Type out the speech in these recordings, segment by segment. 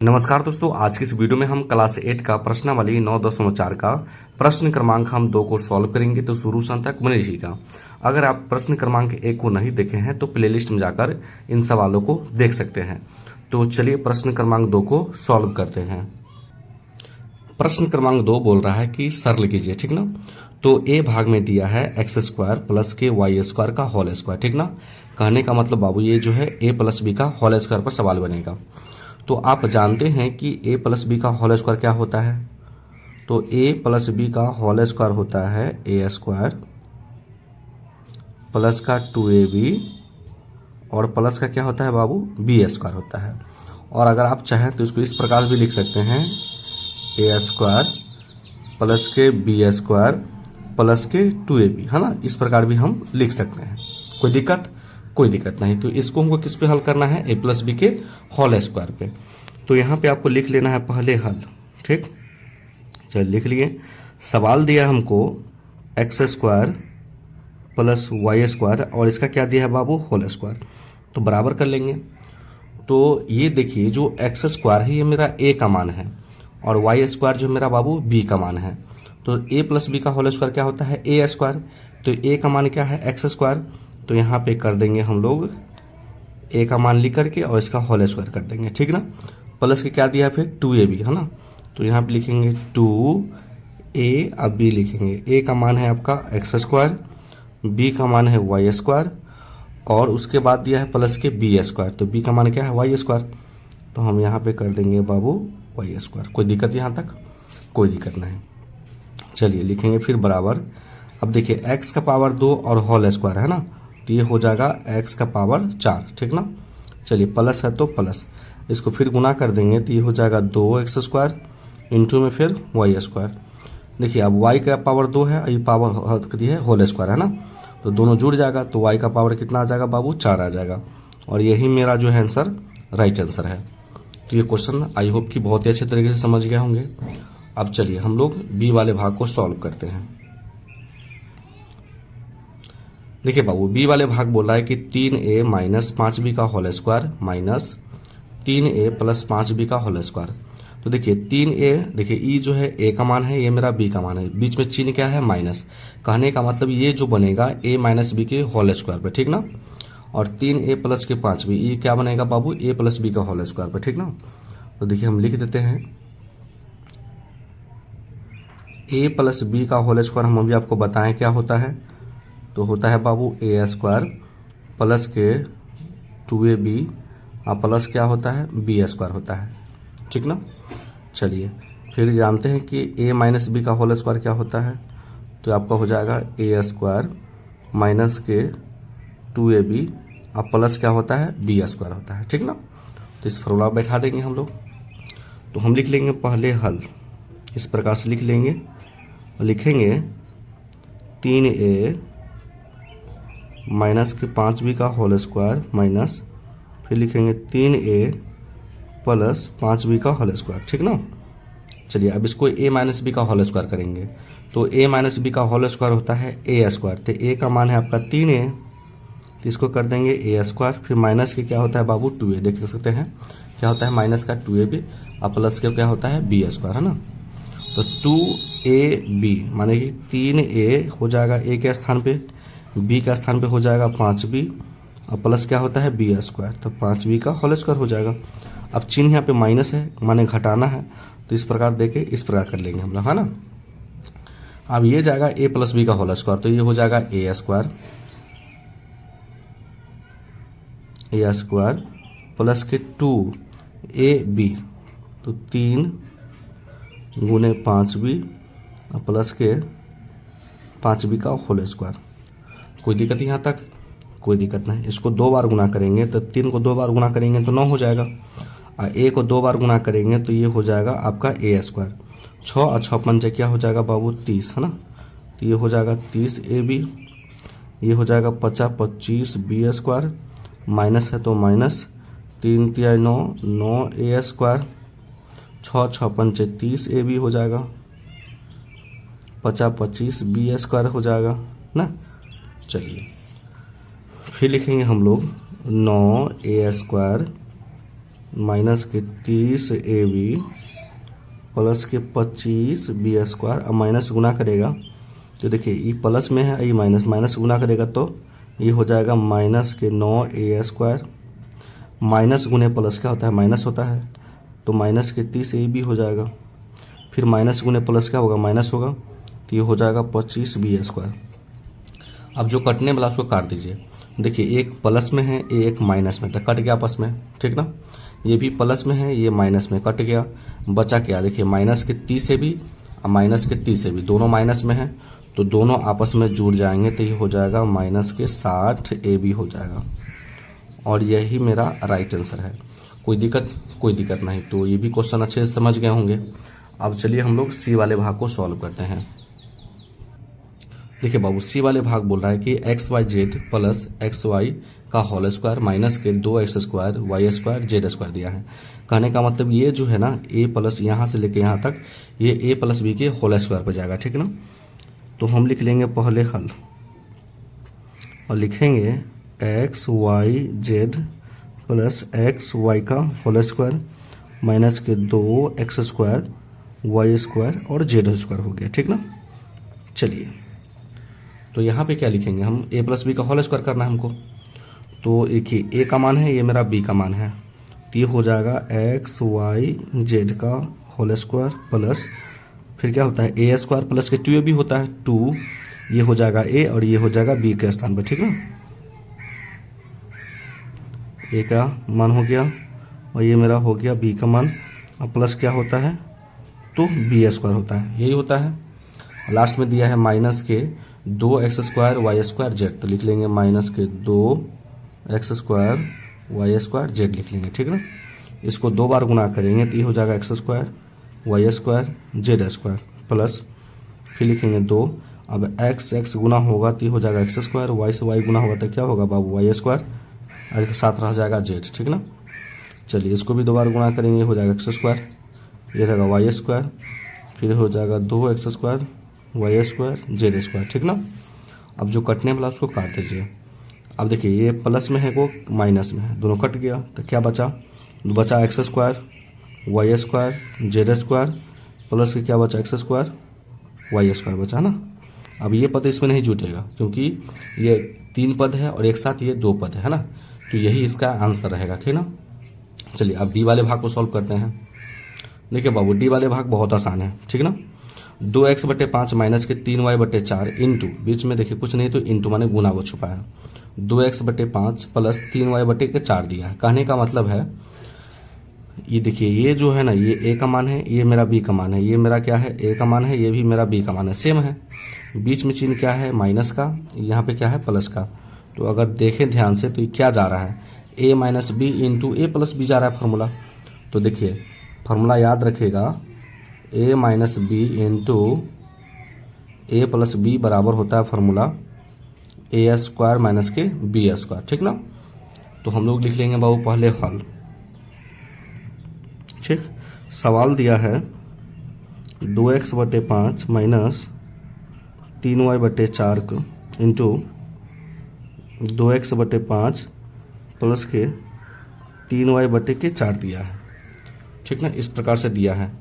नमस्कार दोस्तों, आज की इस वीडियो में हम क्लास 8 का प्रश्नावली 9.4 का प्रश्न क्रमांक हम 2 को सॉल्व करेंगे। तो शुरू से अंत तक बने रहिएगा। अगर आप प्रश्न क्रमांक 1 को नहीं देखे हैं तो प्लेलिस्ट में जाकर इन सवालों को देख सकते हैं। तो चलिए प्रश्न क्रमांक 2 को सॉल्व करते हैं। प्रश्न क्रमांक 2 बोल रहा है कि सरल कीजिए, ठीक ना। तो ए भाग में दिया है x² प्लस के y² का होल स्क्वायर, ठीक ना। कहने का मतलब बाबू ये जो है a प्लस बी का होल स्क्वायर पर सवाल बनेगा। तो आप जानते हैं कि a प्लस बी का होल स्क्वायर क्या होता है। तो a प्लस बी का होल स्क्वायर होता है a² प्लस का 2ab और प्लस का क्या होता है बाबू b² होता है। और अगर आप चाहें तो इसको इस प्रकार भी लिख सकते हैं a² प्लस के b² प्लस के 2ab, है ना। इस प्रकार भी हम लिख सकते हैं। कोई दिक्कत नहीं। तो इसको हमको किस पे हल करना है, a प्लस बी के होल स्क्वायर पे। तो यहाँ पे आपको लिख लेना है पहले हल, ठीक। चलिए लिख लिए। सवाल दिया हमको x² प्लस y² और इसका क्या दिया है बाबू होल स्क्वायर। तो बराबर कर लेंगे। तो ये देखिए जो x² है ये मेरा a का मान है और y² जो मेरा बाबू b का मान है। तो a प्लस बी का होल स्क्वायर क्या होता है a²। तो a का मान क्या है x²। तो यहाँ पे कर देंगे हम लोग a का मान लिख करके और इसका होल स्क्वायर कर देंगे, ठीक ना। प्लस के क्या दिया है फिर 2ab, है ना। तो यहाँ पे लिखेंगे 2a अब b लिखेंगे। a का मान है आपका x², b का मान है y² और उसके बाद दिया है प्लस के b²। तो b का मान क्या है y²। तो हम यहाँ पे कर देंगे बाबू y²। कोई दिक्कत यहाँ तक? कोई दिक्कत नहीं। चलिए लिखेंगे फिर बराबर। अब देखिए x का पावर 2 और होल स्क्वायर है ना, तो ये हो जाएगा x का पावर 4, ठीक ना। चलिए प्लस है तो प्लस, इसको फिर गुना कर देंगे तो ये हो जाएगा 2x² इंटू में फिर y²। देखिए अब y का पावर 2 है और ये पावर है होल स्क्वायर, है ना। तो दोनों जुड़ जाएगा तो y का पावर कितना आ जाएगा बाबू 4 आ जाएगा। और यही मेरा जो है आंसर राइट आंसर है। तो ये क्वेश्चन आई होप कि बहुत ही अच्छे तरीके से समझ गए होंगे। अब चलिए हम लोग बी वाले भाग को सॉल्व करते हैं। देखिए बाबू बी वाले भाग बोला है कि 3a माइनस 5b का whole square minus 3a plus 5b का होल स्क्वायर। तो देखिए 3a, देखिए ई जो है a का मान है, ये मेरा b का मान है, बीच में चिन्ह क्या है माइनस। कहने का मतलब ये जो बनेगा a माइनस बी के होल स्क्वायर पे, ठीक ना। और 3a प्लस के 5b, ये क्या बनेगा बाबू a प्लस बी का होल स्क्वायर पे, ठीक ना। तो देखिए हम लिख देते हैं a प्लस बी का होल स्क्वायर। हम अभी आपको बताएं क्या होता है। तो होता है बाबू a² प्लस के 2ab और प्लस क्या होता है b² होता है, ठीक ना। चलिए फिर जानते हैं कि a माइनस बी का होल स्क्वायर क्या होता है। तो आपका हो जाएगा a² माइनस के 2ab और प्लस क्या होता है b² होता है, ठीक ना। तो इस फॉर्मूला बैठा देंगे हम लोग। तो हम लिख लेंगे पहले हल, इस प्रकार से लिख लेंगे और लिखेंगे 3a माइनस के 5b का होल स्क्वायर माइनस फिर लिखेंगे 3a प्लस 5b का होल स्क्वायर, ठीक ना। चलिए अब इसको a माइनस बी का होल स्क्वायर करेंगे। तो a माइनस बी का होल स्क्वायर होता है a²। तो a का मान है आपका 3a, तो इसको कर देंगे a²। फिर माइनस के क्या होता है बाबू 2a, देख सकते हैं क्या होता है माइनस का 2ab और प्लस के क्या होता है b², है ना। तो 2ab माने कि 3a हो जाएगा a के स्थान पे, b का स्थान पे हो जाएगा 5b और प्लस क्या होता है b²। तो 5b का होल स्क्वायर हो जाएगा। अब चिन्ह यहाँ पे माइनस है माने घटाना है, तो इस प्रकार देके इस प्रकार कर लेंगे हम लोग, है ना। अब ये जाएगा a प्लस बी का होल स्क्वायर, तो ये हो जाएगा a² प्लस के 2ab, तो 3 गुने 5b और प्लस के 5b का होल स्क्वायर। कोई दिक्कत यहाँ तक? कोई दिक्कत नहीं। इसको 2 बार गुना करेंगे तो 3 को 2 बार गुना करेंगे तो 9 हो जाएगा और a को 2 बार गुना करेंगे तो ये हो जाएगा आपका a²। 6 और 6 पंजे क्या हो जाएगा बाबू 30, है ना। तो ये हो जाएगा 30ab, ये हो जाएगा 50 25 b² माइनस है तो माइनस 3 3 9 9a²। 6 6 पंचे 30ab हो जाएगा, 50 25 b² हो जाएगा ना। चलिए फिर लिखेंगे हम लोग 9a² माइनस के 30ab प्लस के 25b²। अब माइनस गुना करेगा तो देखिए ये प्लस में है, ये माइनस, माइनस गुना करेगा तो ये हो जाएगा माइनस के 9a²। माइनस गुने प्लस क्या होता है, माइनस होता है, तो माइनस के 30ab हो जाएगा। फिर माइनस गुने प्लस क्या होगा, माइनस होगा, तो ये हो जाएगा 25b²। अब जो कटने वाला उसको काट दीजिए। देखिए एक प्लस में है, ये एक माइनस में, तो कट गया आपस में, ठीक ना। ये भी प्लस में है, ये माइनस में, कट गया। बचा क्या, देखिए माइनस के 30ab और माइनस के 30ab दोनों माइनस में है, तो दोनों आपस में जुड़ जाएंगे, तो ये हो जाएगा माइनस के 60ab हो जाएगा। और यही मेरा राइट आंसर है। कोई दिक्कत नहीं। तो ये भी क्वेश्चन अच्छे से समझ गए होंगे। अब चलिए हम लोग सी वाले भाग को सॉल्व करते हैं। देखिए बाबू, सी वाले भाग बोल रहा है कि XYZ प्लस XY का होल स्क्वायर माइनस के 2x² y² z² दिया है। कहने का मतलब ये जो है ना, a प्लस यहाँ से लेके यहाँ तक ये a प्लस b के होल स्क्वायर पर जाएगा, ठीक ना। तो हम लिख लेंगे पहले हल और लिखेंगे XYZ प्लस XY का होल स्क्वायर माइनस के 2x² y² और z² हो गया, ठीक ना। चलिए तो यहाँ पे क्या लिखेंगे हम, a प्लस बी का होल स्क्वायर करना है हमको। तो एक ही a का मान है, ये मेरा b का मान है, तो ये हो जाएगा XYZ का होल स्क्वायर प्लस फिर क्या होता है a² प्लस के 2ab होता है 2, ये हो जाएगा a और ये हो जाएगा b के स्थान पर, ठीक ना। a का मान हो गया और ये मेरा हो गया b का मान, और प्लस क्या होता है तो b² होता है, यही होता है। लास्ट में दिया है माइनस के 2x² y² z, तो लिख लेंगे माइनस के 2x² y² z लिख लेंगे, ठीक ना। इसको 2 बार गुना करेंगे तो ये हो जाएगा x² y² z² प्लस फिर लिखेंगे 2। अब x गुना होगा तो ये हो जाएगा x², y से y गुना होगा तो क्या होगा बाबू y² और इसके साथ रह जाएगा z, ठीक ना। चलिए इसको भी 2 बार गुना करेंगे, हो जाएगा x², ये रहेगा y², फिर हो जाएगा 2x² y² z², ठीक ना। अब जो कटने वाला उसको काट दीजिए। अब देखिए ये प्लस में है वो माइनस में है, दोनों कट गया तो क्या बचा x² y² z² प्लस के क्या बचा x² y² बचा ना। अब ये पद इसमें नहीं जुटेगा क्योंकि ये 3 पद है और एक साथ ये 2 पद है ना, तो यही इसका आंसर रहेगा, ठीक ना। चलिए अब डी वाले भाग को सॉल्व करते हैं। देखिए बाबू डी वाले भाग बहुत आसान है, ठीक ना। 2x/5 माइनस के 3y/4 इंटू, बीच में देखिए कुछ नहीं तो इंटू माने गुना वो छुपा है, 2x/5 प्लस 3y/4 दिया है। कहने का मतलब है ये देखिए ये जो है ना, ये a का मान है, ये मेरा b का मान है, ये मेरा क्या है a का मान है, ये भी मेरा b का मान है, सेम है। बीच में चिन्ह क्या है माइनस का, यहाँ पे क्या है प्लस का। तो अगर देखें ध्यान से तो ये क्या जा रहा है a minus B into a plus B जा रहा है फार्मूला। तो देखिए फार्मूला याद रखेगा, a minus B into A plus B बराबर होता है फार्मूला a² माइनस के b², ठीक ना। तो हम लोग लिख लेंगे बाबू पहले हल, ठीक। सवाल दिया है 2x/5 minus 3y/4 into 2x/5 plus के 3y/4 दिया है, ठीक ना। इस प्रकार से दिया है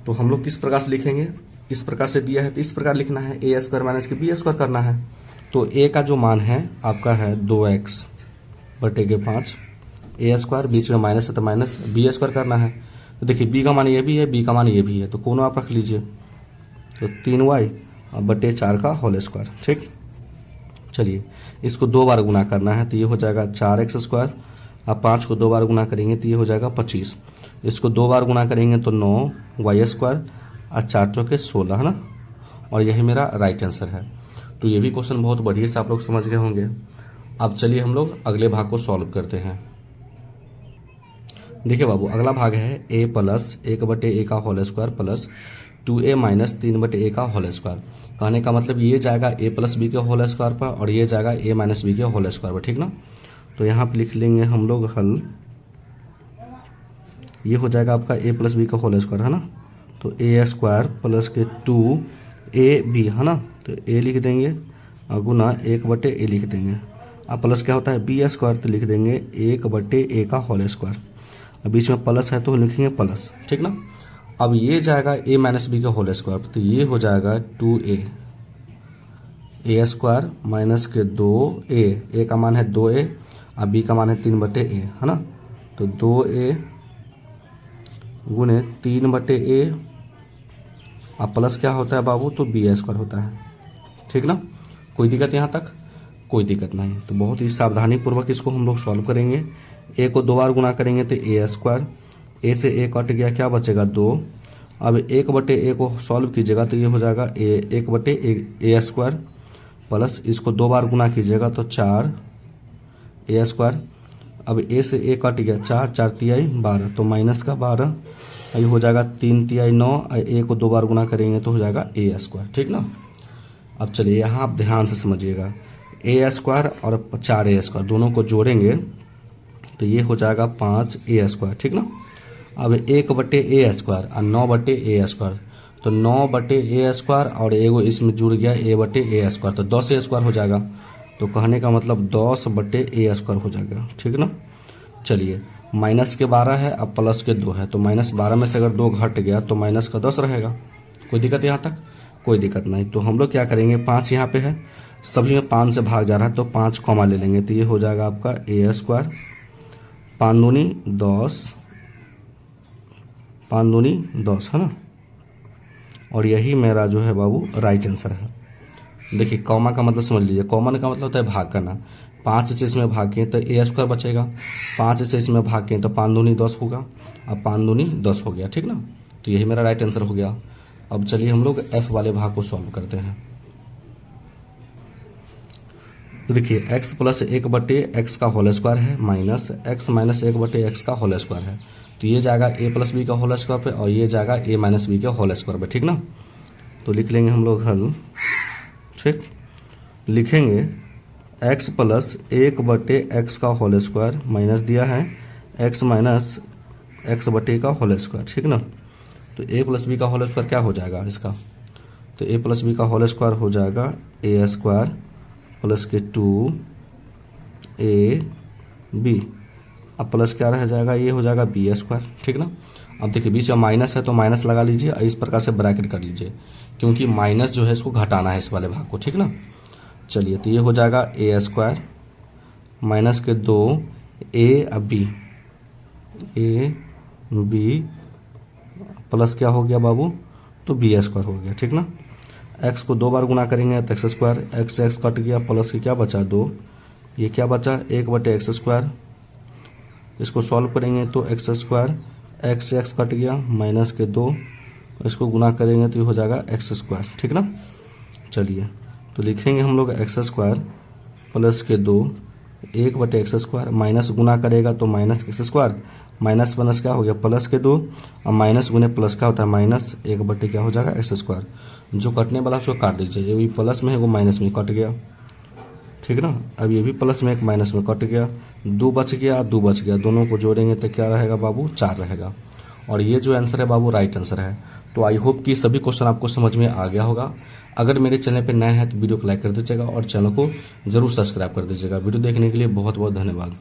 तो हम लोग किस प्रकार से लिखेंगे, इस प्रकार से दिया है तो इस प्रकार लिखना है, a² माइनस के b² करना है। तो a का जो मान है आपका है 2x/5 a², बीच में माइनस है तो माइनस b² करना है। तो देखिए b का मान ये भी है, b का मान ये भी है, तो कोनो आप रख लीजिए, तो 3y/4 का होल स्क्वायर, ठीक। चलिए इसको 2 बार गुना करना है तो ये हो जाएगा 4x², अब 5 को 2 बार गुना करेंगे तो ये हो जाएगा 25। इसको 2 बार गुना करेंगे तो 9y² और 4 चौके 16 है ना, और यही मेरा राइट आंसर है। तो ये भी क्वेश्चन बहुत बढ़िया से आप लोग समझ गए होंगे। अब चलिए हम लोग अगले भाग को सॉल्व करते हैं। देखिए बाबू अगला भाग है a प्लस 1/a का whole square plus 2a minus 3/a का होल स्क्वायर। कहने का मतलब ये जाएगा a प्लस बी के होल स्क्वायर पर और ये जाएगा a माइनस बी के होल स्क्वायर पर, ठीक ना। तो यहाँ पे लिख लेंगे हम लोग हल, ये हो जाएगा आपका a प्लस बी का होल स्क्वायर है ना, तो a² प्लस के 2ab है ना, तो a लिख देंगे और गुना 1/a लिख देंगे। अब प्लस क्या होता है b² तो लिख देंगे 1/a का होल स्क्वायर। बीच में प्लस है तो लिखेंगे प्लस, ठीक ना। अब ये जाएगा a माइनस बी का होल स्क्वायर, तो ये हो जाएगा 2a ए स्क्वायर माइनस के 2a, a का मान है 2a और b का मान है 3/a, है ना। तो 2a गुने 3/a अब प्लस क्या होता है बाबू, तो b स्क्वायर होता है, ठीक ना। कोई दिक्कत यहाँ तक? कोई दिक्कत नहीं। तो बहुत ही सावधानी पूर्वक इसको हम लोग सॉल्व करेंगे। a को 2 बार गुना करेंगे तो a स्क्वायर, a से a कट गया, क्या बचेगा 2। अब 1/a को सॉल्व कीजिएगा तो ये हो जाएगा 1/a स्क्वायर प्लस इसको 2 बार गुना कीजिएगा तो 4a स्क्वायर। अब a से a कट गया, 4 तिहाई 12 तो माइनस का 12, ये हो जाएगा 3 तिहाई 9, a को 2 बार गुना करेंगे तो हो जाएगा a स्क्वायर, ठीक ना। अब चलिए यहाँ आप ध्यान से समझिएगा, a स्क्वायर और 4a स्क्वायर दोनों को जोड़ेंगे तो ये हो जाएगा 5a स्क्वायर, ठीक ना। अब 1/a स्क्वायर और 9/a स्क्वायर, तो 9/a स्क्वायर और एगो इसमें जुड़ गया a/a स्क्वायर, तो 10a स्क्वायर हो जाएगा। तो कहने का मतलब 10/a स्क्वायर हो जाएगा, ठीक ना। चलिए माइनस के 12 है, अब प्लस के 2 है, तो -12 में से अगर 2 घट गया तो माइनस का 10 रहेगा। कोई दिक्कत यहाँ तक? कोई दिक्कत नहीं। तो हम लोग क्या करेंगे, 5 यहाँ पे है, सभी में 5 से भाग जा रहा है तो 5 कॉमा ले लेंगे, तो ये हो जाएगा आपका a स्क्वायर 5 दूनी 10, 5 दूनी 10, है ना। और यही मेरा जो है बाबू राइट आंसर है। देखिए कॉमा का मतलब समझ लीजिए, कॉमन का मतलब होता है भाग करना। 5 से इसमें भाग किए तो a स्क्वायर बचेगा, 5 से इसमें भाग किए तो 5 दूनी 10 होगा, अब 5 दूनी 10 हो गया, ठीक ना। तो यही मेरा राइट आंसर हो गया। अब चलिए हम लोग f वाले भाग को सॉल्व करते हैं। तो देखिए x प्लस 1/x का होल स्क्वायर है माइनस x माइनस 1/x का होल स्क्वायर है, तो ये जाएगा a प्लस बी का होल स्क्वायर पे और ये जाएगा a माइनस बी के होल स्क्वायर पे, ठीक ना। तो लिख लेंगे हम लोग हल, ठीक। लिखेंगे x प्लस 1/x का होल स्क्वायर माइनस दिया है x माइनस x/a का होल स्क्वायर, ठीक ना। तो a प्लस बी का होल स्क्वायर क्या हो जाएगा इसका, तो a प्लस बी का होल स्क्वायर हो जाएगा a स्क्वायर प्लस के 2ab, अब प्लस क्या रह जाएगा, ये हो जाएगा b स्क्वायर, ठीक ना। अब देखिए बीच में माइनस है तो माइनस लगा लीजिए और इस प्रकार से ब्रैकेट कर लीजिए, क्योंकि माइनस जो है इसको घटाना है इस वाले भाग को, ठीक ना। चलिए तो ये हो जाएगा a स्क्वायर माइनस के 2a b, a b plus क्या हो गया बाबू, तो b स्क्वायर हो गया, ठीक ना। x को 2 बार गुना करेंगे तो x स्क्वायर, x से x कट गया, प्लस की क्या बचा 2, ये क्या बचा 1/x स्क्वायर। इसको सॉल्व करेंगे तो x स्क्वायर, x से x कट गया माइनस के 2, इसको गुना करेंगे तो ये हो जाएगा x स्क्वायर, ठीक ना। चलिए तो लिखेंगे हम लोग x स्क्वायर प्लस के 2 1/x स्क्वायर, माइनस गुना करेगा तो minus x square, minus minus क्या हो गया प्लस के 2, और माइनस गुने प्लस क्या होता है माइनस, 1/, क्या हो जाएगा x स्क्वायर। जो कटने वाला उसको काट दीजिए, ये भी प्लस में है वो माइनस में कट गया, ठीक ना। अब ये भी प्लस में एक माइनस में कट गया, 2 बच गया 2 बच गया, दोनों को जोड़ेंगे तो क्या रहेगा बाबू 4 रहेगा। और ये जो आंसर है बाबू राइट आंसर है। तो आई होप कि सभी क्वेश्चन आपको समझ में आ गया होगा। अगर मेरे चैनल पर नए हैं तो वीडियो को लाइक कर दीजिएगा और चैनल को जरूर सब्सक्राइब कर दीजिएगा। वीडियो देखने के लिए बहुत बहुत धन्यवाद।